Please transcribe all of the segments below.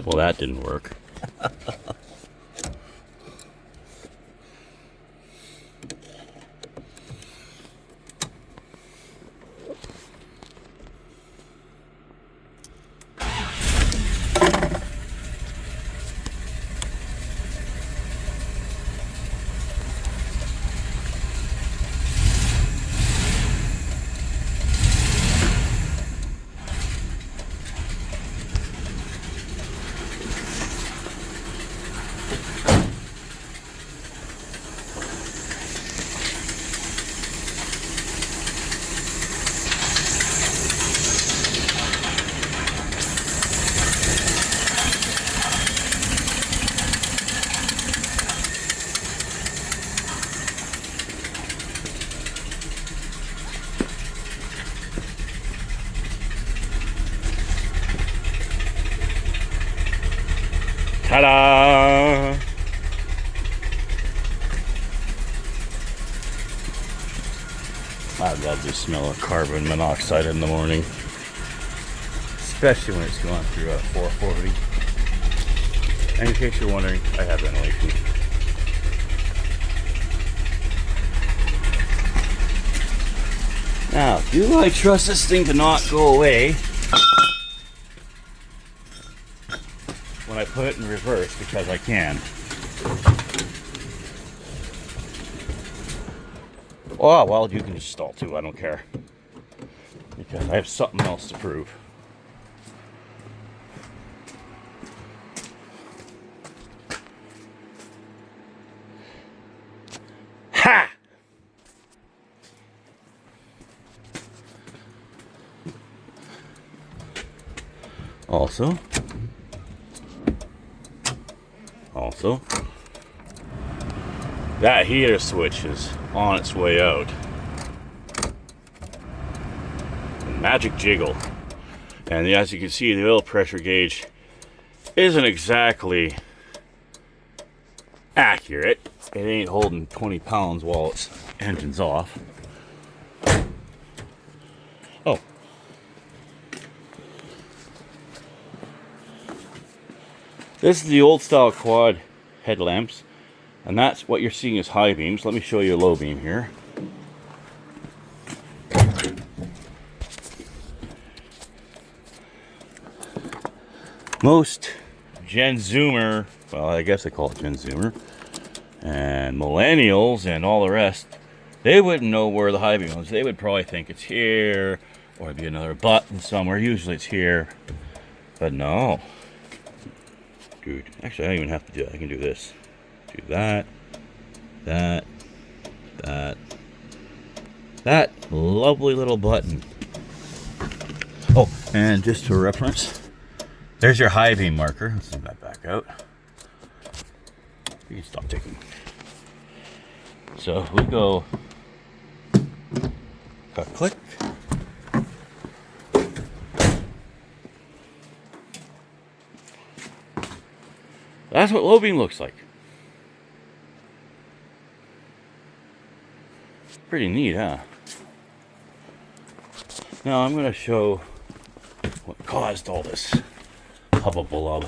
Well, that didn't work. Ta-da! I love the smell of carbon monoxide in the morning, especially when it's going through a 440. And in case you're wondering, I have ventilation. Now, do I trust this thing to not go away when I put it in reverse, because I can? Oh, well, you can just stall too, I don't care. Because I have something else to prove. Ha! Also, that heater switch is on its way out. Magic jiggle. And as you can see, the oil pressure gauge isn't exactly accurate. It ain't holding 20 pounds while its engine's off. Oh. This is the old style quad headlamps, and that's what you're seeing is high beams. Let me show you a low beam here. Most Gen Zoomer, well, I guess they call it Gen Zoomer, and millennials and all the rest, they wouldn't know where the high beam was. They would probably think it's here, or it'd be another button somewhere. Usually it's here, but no. Dude, actually I don't even have to do that. I can do this. Do that, that, that lovely little button. Oh, and just for reference, there's your high beam marker. Let's zoom that back out. You can stop ticking. So if we go click. That's what low beam looks like. Pretty neat, huh? Now I'm going to show what caused all this hubbub.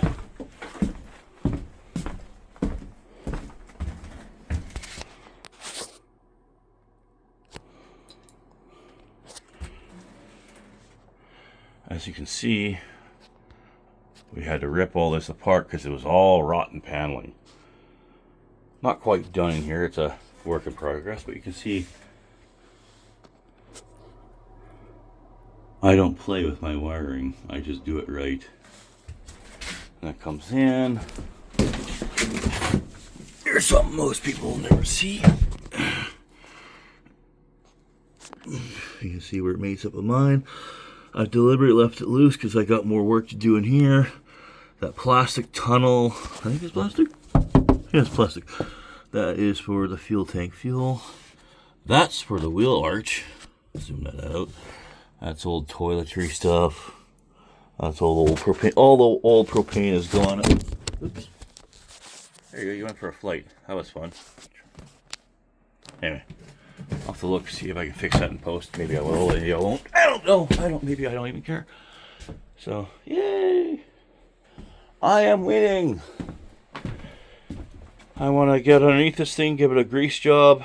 As you can see, we had to rip all this apart because it was all rotten paneling. Not quite done in here, it's a work in progress, but you can see I don't play with my wiring, I just do it right. That comes in. Here's something most people will never see. You can see where it mates up with mine. I deliberately left it loose because I got more work to do in here. That plastic tunnel, I think it's plastic? Yeah, it's plastic. That is for the fuel tank fuel. That's for the wheel arch. Zoom that out. That's old toiletry stuff. That's all the old propane. All the old propane is gone. Oops. There you go, you went for a flight. That was fun. Anyway, I'll have to look, see if I can fix that in post. Maybe I will, maybe I won't. I don't know. Maybe I don't even care. So, yay! I am winning! I want to get underneath this thing, give it a grease job,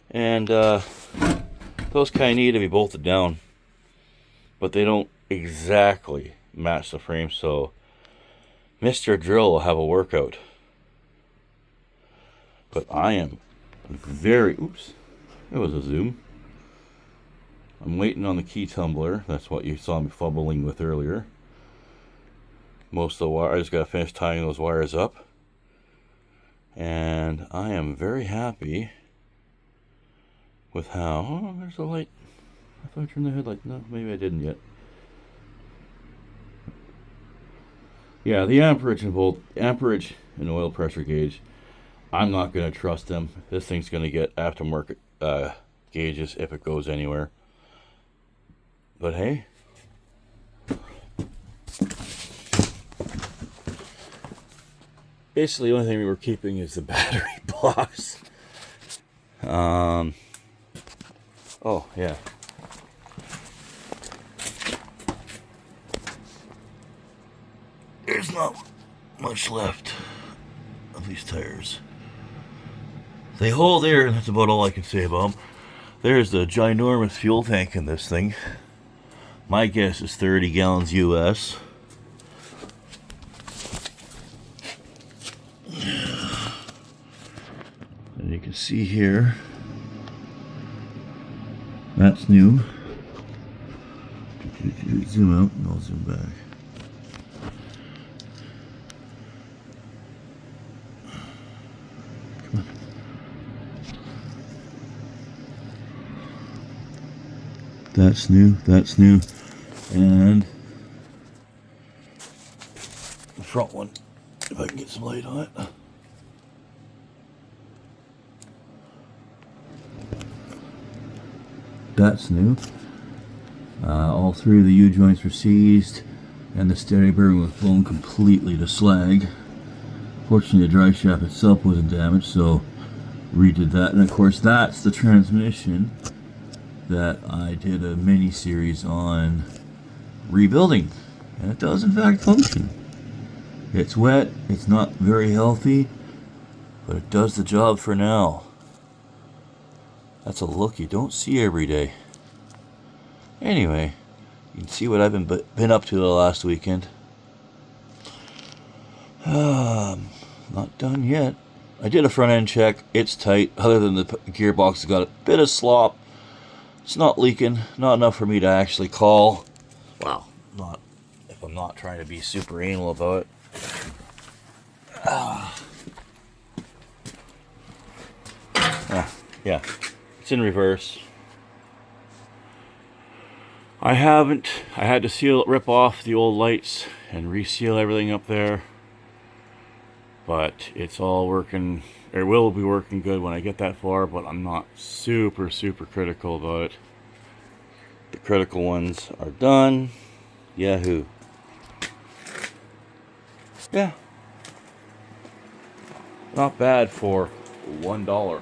and those kind of need to be bolted down. But they don't exactly match the frame, so Mr. Drill will have a workout. But I am very... Oops. It was a zoom. I'm waiting on the key tumbler. That's what you saw me fumbling with earlier. Most of the wire, I just got to finish tying those wires up. And I am very happy with how... Oh, there's a light. I thought I turned the headlight. No, maybe I didn't yet. Yeah, the amperage and oil pressure gauge, I'm not going to trust them. This thing's going to get aftermarket gauges if it goes anywhere. But hey, basically the only thing we were keeping is the battery box. Oh yeah. There's not much left of these tires. They hold air, and that's about all I can say about them. There's the ginormous fuel tank in this thing. My guess is 30 gallons US. And you can see here, that's new. Zoom out and I'll zoom back. Come on. That's new, and the front one, if I can get some light on it. That's new. All three of the U-joints were seized, and the steering bearing was blown completely to slag. Fortunately, the drive shaft itself wasn't damaged, so redid that. And of course, that's the transmission that I did a mini series on rebuilding, and it does in fact function. It's wet, it's not very healthy, but it does the job for now. That's a look you don't see every day. Anyway, you can see what I've been up to the last weekend. Not done yet. I did a front end check. It's tight. Other than the gearbox has got a bit of slop. It's not leaking. Not enough for me to actually call. Well, not if I'm not trying to be super anal about it. Yeah, it's in reverse. I had to rip off the old lights and reseal everything up there. But it's all working, it will be working good when I get that far, but I'm not super critical about it. The critical ones are done. Yahoo. Yeah. Not bad for $1.